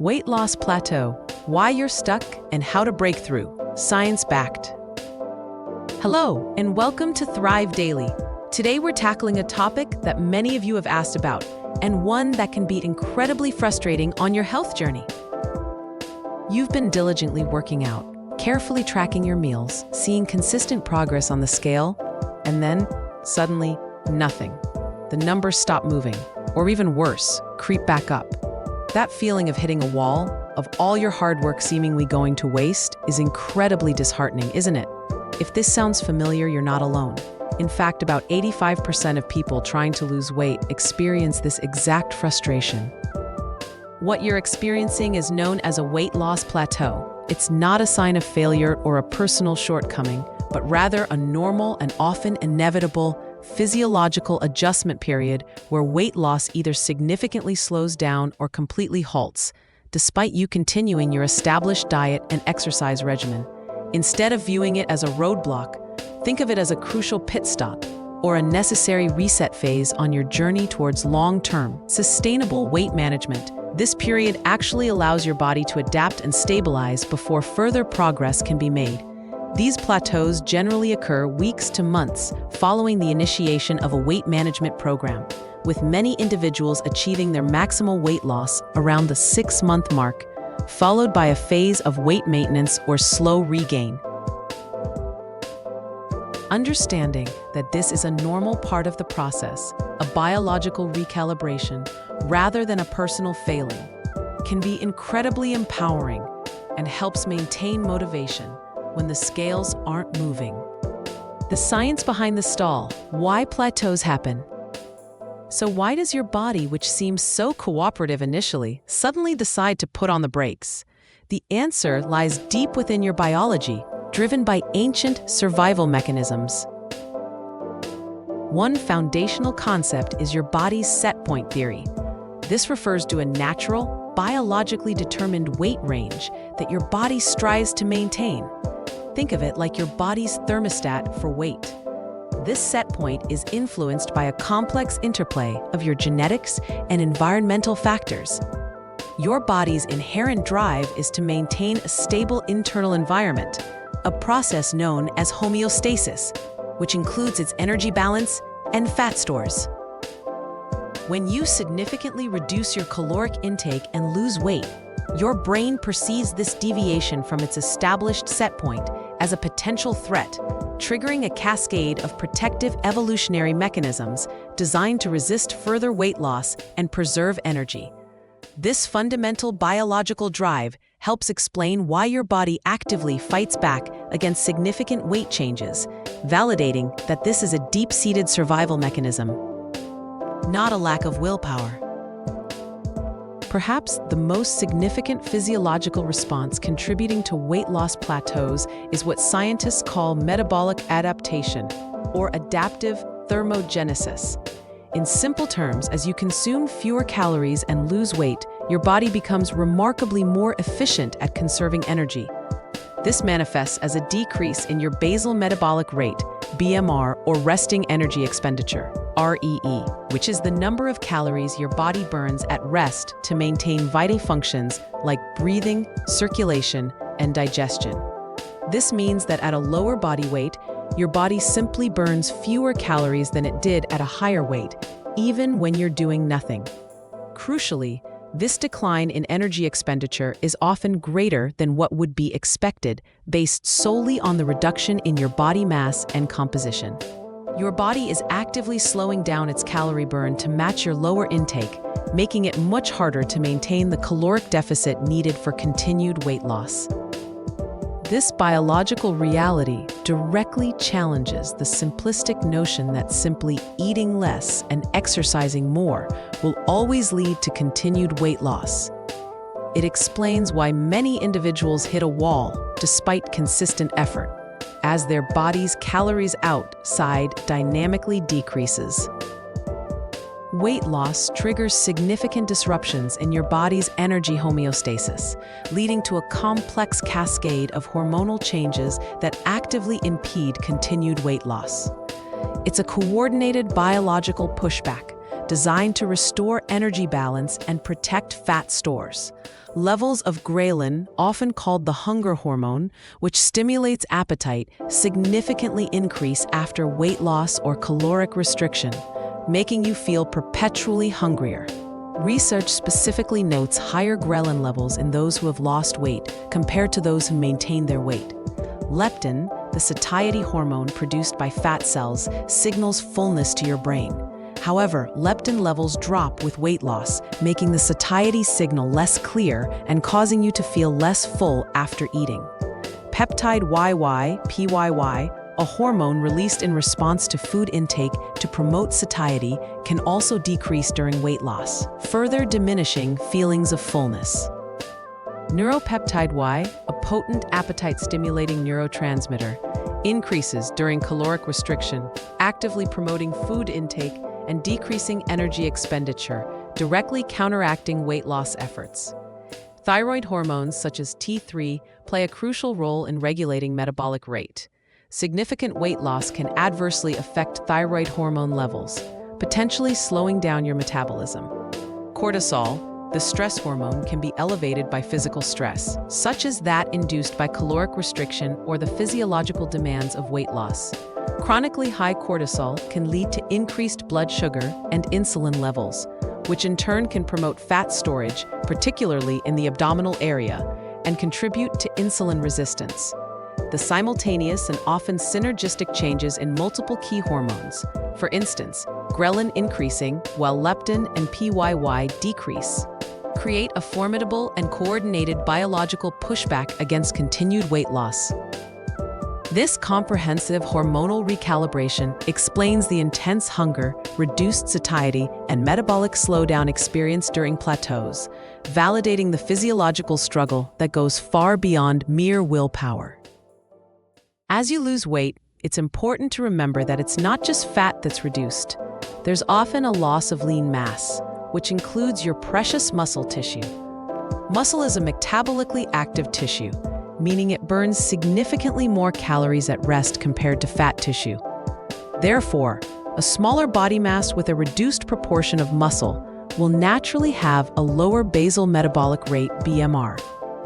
Weight loss plateau, why you're stuck and how to break through, science-backed. Hello, and welcome to Thrive Daily. Today we're tackling a topic that many of you have asked about, and one that can be incredibly frustrating on your health journey. You've been diligently working out, carefully tracking your meals, seeing consistent progress on the scale, and then, suddenly, nothing. The numbers stop moving, or even worse, creep back up. That feeling of hitting a wall, of all your hard work seemingly going to waste, is incredibly disheartening, isn't it? If this sounds familiar, you're not alone. In fact, about 85% of people trying to lose weight experience this exact frustration. What you're experiencing is known as a weight loss plateau. It's not a sign of failure or a personal shortcoming, but rather a normal and often inevitable physiological adjustment period where weight loss either significantly slows down or completely halts, despite you continuing your established diet and exercise regimen. Instead of viewing it as a roadblock, think of it as a crucial pit stop or a necessary reset phase on your journey towards long-term, sustainable weight management. This period actually allows your body to adapt and stabilize before further progress can be made. These plateaus generally occur weeks to months following the initiation of a weight management program, with many individuals achieving their maximal weight loss around the 6-month mark, followed by a phase of weight maintenance or slow regain. Understanding that this is a normal part of the process, a biological recalibration, rather than a personal failing, can be incredibly empowering and helps maintain motivation when the scales aren't moving. The science behind the stall, why plateaus happen. So why does your body, which seems so cooperative initially, suddenly decide to put on the brakes? The answer lies deep within your biology, driven by ancient survival mechanisms. One foundational concept is your body's set point theory. This refers to a natural, biologically determined weight range that your body strives to maintain. Think of it like your body's thermostat for weight. This set point is influenced by a complex interplay of your genetics and environmental factors. Your body's inherent drive is to maintain a stable internal environment, a process known as homeostasis, which includes its energy balance and fat stores. When you significantly reduce your caloric intake and lose weight, your brain perceives this deviation from its established set point as a potential threat, triggering a cascade of protective evolutionary mechanisms designed to resist further weight loss and preserve energy. This fundamental biological drive helps explain why your body actively fights back against significant weight changes, validating that this is a deep-seated survival mechanism, not a lack of willpower. Perhaps the most significant physiological response contributing to weight loss plateaus is what scientists call metabolic adaptation, or adaptive thermogenesis. In simple terms, as you consume fewer calories and lose weight, your body becomes remarkably more efficient at conserving energy. This manifests as a decrease in your basal metabolic rate, BMR, or resting energy expenditure, REE, which is the number of calories your body burns at rest to maintain vital functions like breathing, circulation, and digestion. This means that at a lower body weight, your body simply burns fewer calories than it did at a higher weight, even when you're doing nothing. Crucially, this decline in energy expenditure is often greater than what would be expected based solely on the reduction in your body mass and composition. Your body is actively slowing down its calorie burn to match your lower intake, making it much harder to maintain the caloric deficit needed for continued weight loss. This biological reality directly challenges the simplistic notion that simply eating less and exercising more will always lead to continued weight loss. It explains why many individuals hit a wall despite consistent effort, as their body's calories out side dynamically decreases. Weight loss triggers significant disruptions in your body's energy homeostasis, leading to a complex cascade of hormonal changes that actively impede continued weight loss. It's a coordinated biological pushback designed to restore energy balance and protect fat stores. Levels of ghrelin, often called the hunger hormone, which stimulates appetite, significantly increase after weight loss or caloric restriction, making you feel perpetually hungrier. Research specifically notes higher ghrelin levels in those who have lost weight compared to those who maintain their weight. Leptin, the satiety hormone produced by fat cells, signals fullness to your brain. However, leptin levels drop with weight loss, making the satiety signal less clear and causing you to feel less full after eating. Peptide YY, PYY, a hormone released in response to food intake to promote satiety, can also decrease during weight loss, further diminishing feelings of fullness. Neuropeptide Y, a potent appetite-stimulating neurotransmitter, increases during caloric restriction, actively promoting food intake and decreasing energy expenditure, directly counteracting weight loss efforts. Thyroid hormones such as T3 play a crucial role in regulating metabolic rate. Significant weight loss can adversely affect thyroid hormone levels, potentially slowing down your metabolism. Cortisol, the stress hormone, can be elevated by physical stress, such as that induced by caloric restriction or the physiological demands of weight loss. Chronically high cortisol can lead to increased blood sugar and insulin levels, which in turn can promote fat storage, particularly in the abdominal area, and contribute to insulin resistance. The simultaneous and often synergistic changes in multiple key hormones, for instance, ghrelin increasing while leptin and PYY decrease, create a formidable and coordinated biological pushback against continued weight loss. This comprehensive hormonal recalibration explains the intense hunger, reduced satiety, and metabolic slowdown experienced during plateaus, validating the physiological struggle that goes far beyond mere willpower. As you lose weight, it's important to remember that it's not just fat that's reduced. There's often a loss of lean mass, which includes your precious muscle tissue. Muscle is a metabolically active tissue, meaning it burns significantly more calories at rest compared to fat tissue. Therefore, a smaller body mass with a reduced proportion of muscle will naturally have a lower basal metabolic rate (BMR),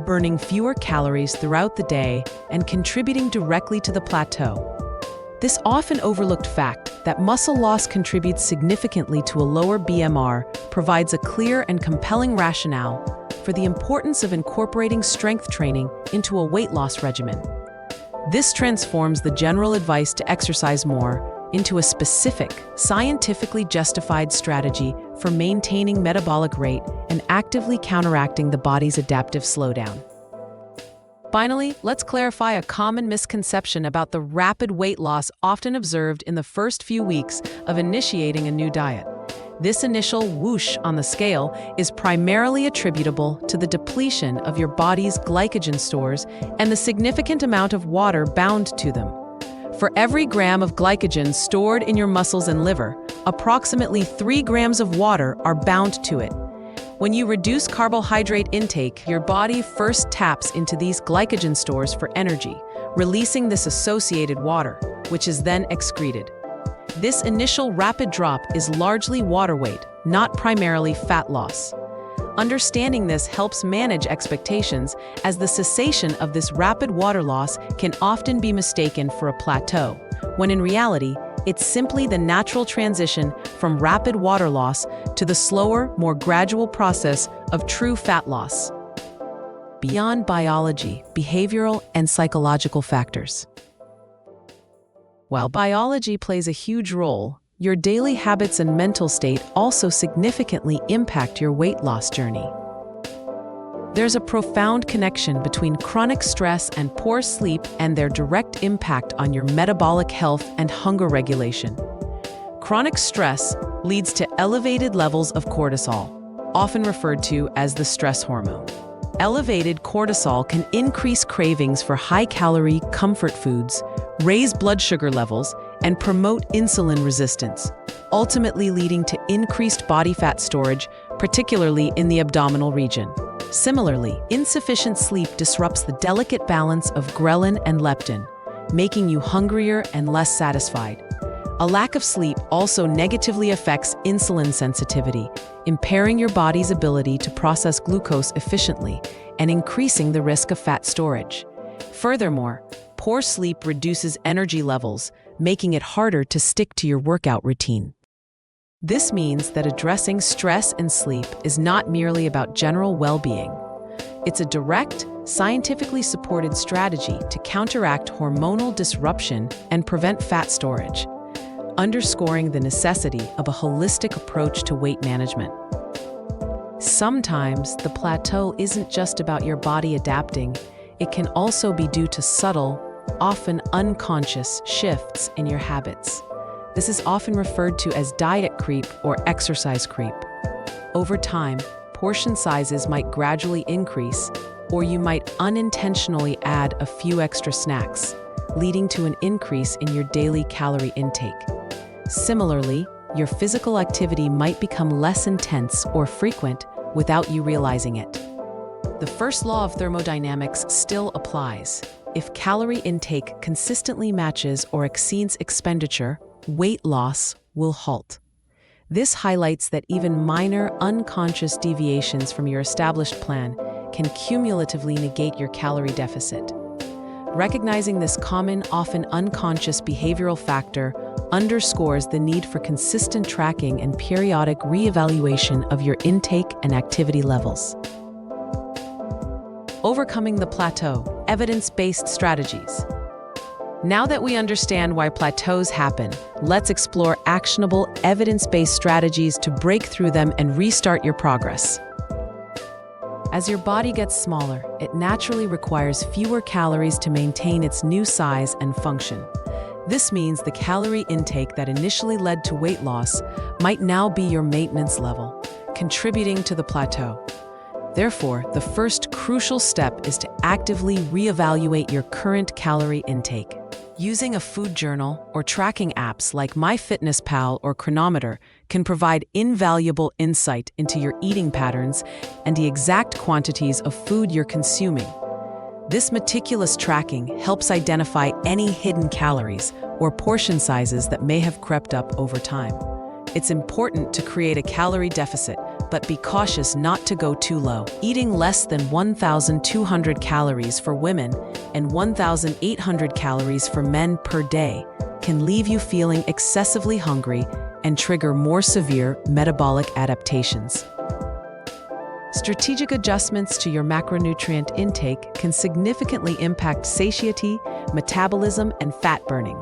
burning fewer calories throughout the day and contributing directly to the plateau. This often overlooked fact that muscle loss contributes significantly to a lower BMR provides a clear and compelling rationale for the importance of incorporating strength training into a weight loss regimen. This transforms the general advice to exercise more into a specific, scientifically justified strategy for maintaining metabolic rate and actively counteracting the body's adaptive slowdown. Finally, let's clarify a common misconception about the rapid weight loss often observed in the first few weeks of initiating a new diet. This initial whoosh on the scale is primarily attributable to the depletion of your body's glycogen stores and the significant amount of water bound to them. For every gram of glycogen stored in your muscles and liver, approximately 3 grams of water are bound to it. When you reduce carbohydrate intake, your body first taps into these glycogen stores for energy, releasing this associated water, which is then excreted. This initial rapid drop is largely water weight, not primarily fat loss. Understanding this helps manage expectations, as the cessation of this rapid water loss can often be mistaken for a plateau, when in reality, it's simply the natural transition from rapid water loss to the slower, more gradual process of true fat loss. Beyond biology, behavioral, and psychological factors. While biology plays a huge role, your daily habits and mental state also significantly impact your weight loss journey. There's a profound connection between chronic stress and poor sleep and their direct impact on your metabolic health and hunger regulation. Chronic stress leads to elevated levels of cortisol, often referred to as the stress hormone. Elevated cortisol can increase cravings for high-calorie comfort foods, raise blood sugar levels, and promote insulin resistance, ultimately leading to increased body fat storage, particularly in the abdominal region. Similarly, insufficient sleep disrupts the delicate balance of ghrelin and leptin, making you hungrier and less satisfied. A lack of sleep also negatively affects insulin sensitivity, impairing your body's ability to process glucose efficiently and increasing the risk of fat storage. Furthermore, poor sleep reduces energy levels, making it harder to stick to your workout routine. This means that addressing stress and sleep is not merely about general well-being. It's a direct, scientifically supported strategy to counteract hormonal disruption and prevent fat storage, underscoring the necessity of a holistic approach to weight management. Sometimes the plateau isn't just about your body adapting, it can also be due to subtle, often unconscious shifts in your habits. This is often referred to as diet creep or exercise creep. Over time, portion sizes might gradually increase, or you might unintentionally add a few extra snacks, leading to an increase in your daily calorie intake. Similarly, your physical activity might become less intense or frequent without you realizing it. The first law of thermodynamics still applies. If calorie intake consistently matches or exceeds expenditure, weight loss will halt. This highlights that even minor, unconscious deviations from your established plan can cumulatively negate your calorie deficit. Recognizing this common, often unconscious behavioral factor underscores the need for consistent tracking and periodic reevaluation of your intake and activity levels. Overcoming the plateau, evidence-based strategies. Now that we understand why plateaus happen, let's explore actionable, evidence-based strategies to break through them and restart your progress. As your body gets smaller, it naturally requires fewer calories to maintain its new size and function. This means the calorie intake that initially led to weight loss might now be your maintenance level, contributing to the plateau. Therefore, the first crucial step is to actively reevaluate your current calorie intake. Using a food journal or tracking apps like MyFitnessPal or Chronometer can provide invaluable insight into your eating patterns and the exact quantities of food you're consuming. This meticulous tracking helps identify any hidden calories or portion sizes that may have crept up over time. It's important to create a calorie deficit, but be cautious not to go too low. Eating less than 1,200 calories for women and 1,800 calories for men per day can leave you feeling excessively hungry and trigger more severe metabolic adaptations. Strategic adjustments to your macronutrient intake can significantly impact satiety, metabolism, and fat burning.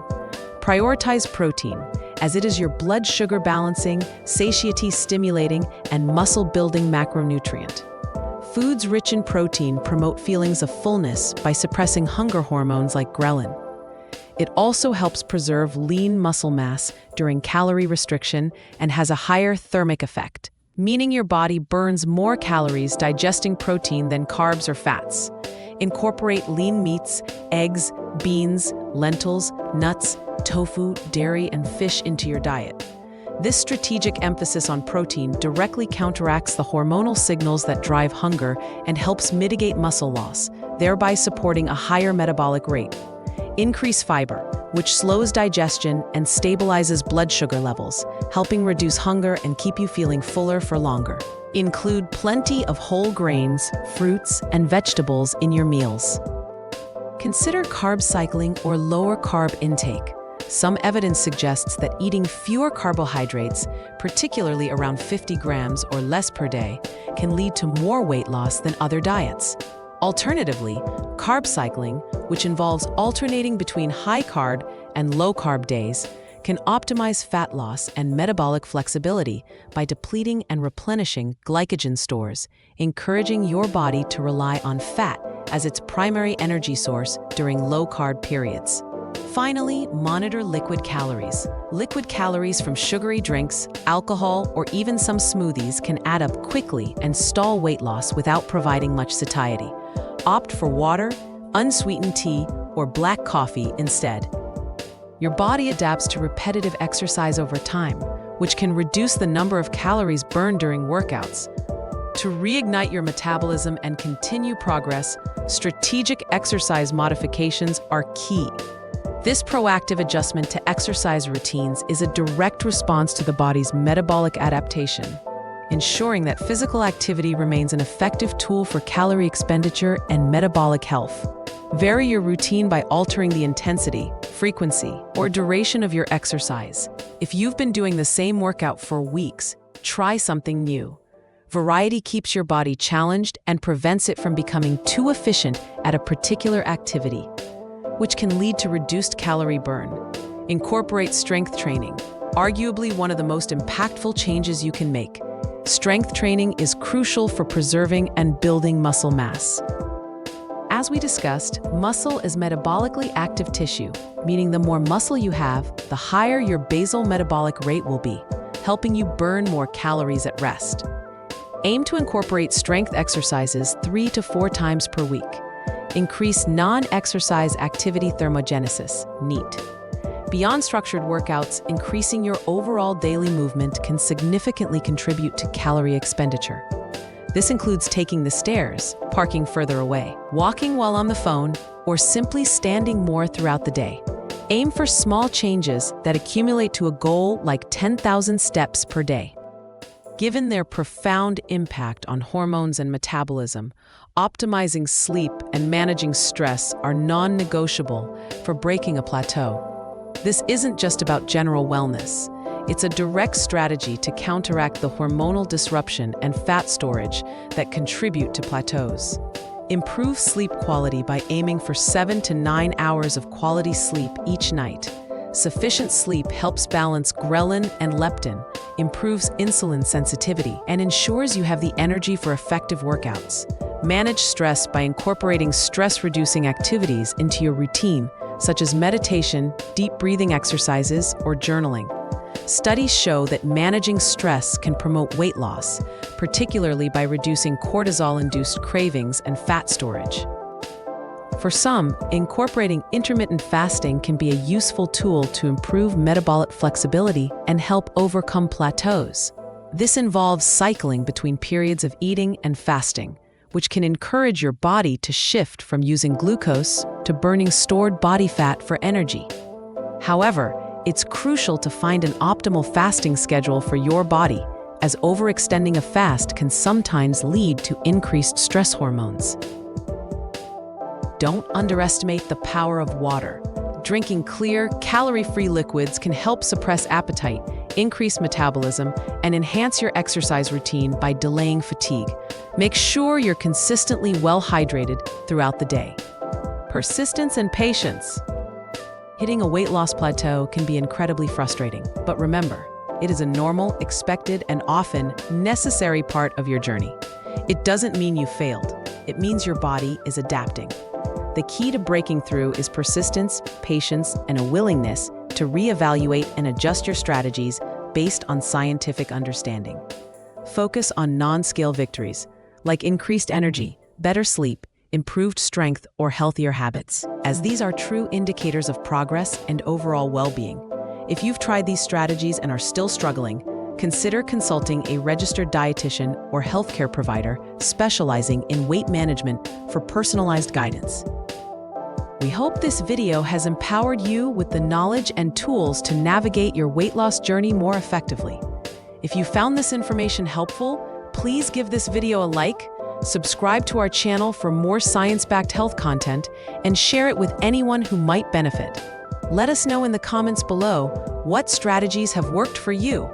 Prioritize protein, as it is your blood sugar balancing, satiety stimulating, and muscle building macronutrient. Foods rich in protein promote feelings of fullness by suppressing hunger hormones like ghrelin. It also helps preserve lean muscle mass during calorie restriction and has a higher thermic effect, meaning your body burns more calories digesting protein than carbs or fats. Incorporate lean meats, eggs, beans, lentils, nuts, tofu, dairy, and fish into your diet. This strategic emphasis on protein directly counteracts the hormonal signals that drive hunger and helps mitigate muscle loss, thereby supporting a higher metabolic rate. Increase fiber, which slows digestion and stabilizes blood sugar levels, helping reduce hunger and keep you feeling fuller for longer. Include plenty of whole grains, fruits, and vegetables in your meals. Consider carb cycling or lower carb intake. Some evidence suggests that eating fewer carbohydrates, particularly around 50 grams or less per day, can lead to more weight loss than other diets. Alternatively, carb cycling, which involves alternating between high-carb and low-carb days, can optimize fat loss and metabolic flexibility by depleting and replenishing glycogen stores, encouraging your body to rely on fat as its primary energy source during low-carb periods. Finally, monitor liquid calories. Liquid calories from sugary drinks, alcohol, or even some smoothies can add up quickly and stall weight loss without providing much satiety. Opt for water, unsweetened tea, or black coffee instead. Your body adapts to repetitive exercise over time, which can reduce the number of calories burned during workouts. To reignite your metabolism and continue progress, strategic exercise modifications are key. This proactive adjustment to exercise routines is a direct response to the body's metabolic adaptation, ensuring that physical activity remains an effective tool for calorie expenditure and metabolic health. Vary your routine by altering the intensity, frequency, or duration of your exercise. If you've been doing the same workout for weeks, try something new. Variety keeps your body challenged and prevents it from becoming too efficient at a particular activity, which can lead to reduced calorie burn. Incorporate strength training, arguably one of the most impactful changes you can make. Strength training is crucial for preserving and building muscle mass. As we discussed, muscle is metabolically active tissue, meaning the more muscle you have, the higher your basal metabolic rate will be, helping you burn more calories at rest. Aim to incorporate strength exercises 3 to 4 times per week. Increase non-exercise activity thermogenesis, NEAT. Beyond structured workouts, increasing your overall daily movement can significantly contribute to calorie expenditure. This includes taking the stairs, parking further away, walking while on the phone, or simply standing more throughout the day. Aim for small changes that accumulate to a goal like 10,000 steps per day. Given their profound impact on hormones and metabolism, optimizing sleep and managing stress are non-negotiable for breaking a plateau. This isn't just about general wellness. It's a direct strategy to counteract the hormonal disruption and fat storage that contribute to plateaus. Improve sleep quality by aiming for 7 to 9 hours of quality sleep each night. Sufficient sleep helps balance ghrelin and leptin, improves insulin sensitivity, and ensures you have the energy for effective workouts. Manage stress by incorporating stress-reducing activities into your routine, such as meditation, deep breathing exercises, or journaling. Studies show that managing stress can promote weight loss, particularly by reducing cortisol-induced cravings and fat storage. For some, incorporating intermittent fasting can be a useful tool to improve metabolic flexibility and help overcome plateaus. This involves cycling between periods of eating and fasting, which can encourage your body to shift from using glucose to burning stored body fat for energy. However, it's crucial to find an optimal fasting schedule for your body, as overextending a fast can sometimes lead to increased stress hormones. Don't underestimate the power of water. Drinking clear, calorie-free liquids can help suppress appetite, increase metabolism, and enhance your exercise routine by delaying fatigue. Make sure you're consistently well hydrated throughout the day. Persistence and patience. Hitting a weight loss plateau can be incredibly frustrating, but remember, it is a normal, expected, and often necessary part of your journey. It doesn't mean you failed. It means your body is adapting. The key to breaking through is persistence, patience, and a willingness to reevaluate and adjust your strategies based on scientific understanding. Focus on non-scale victories, like increased energy, better sleep, improved strength, or healthier habits, as these are true indicators of progress and overall well-being. If you've tried these strategies and are still struggling, consider consulting a registered dietitian or healthcare provider specializing in weight management for personalized guidance. We hope this video has empowered you with the knowledge and tools to navigate your weight loss journey more effectively. If you found this information helpful, please give this video a like, subscribe to our channel for more science-backed health content, and share it with anyone who might benefit. Let us know in the comments below what strategies have worked for you.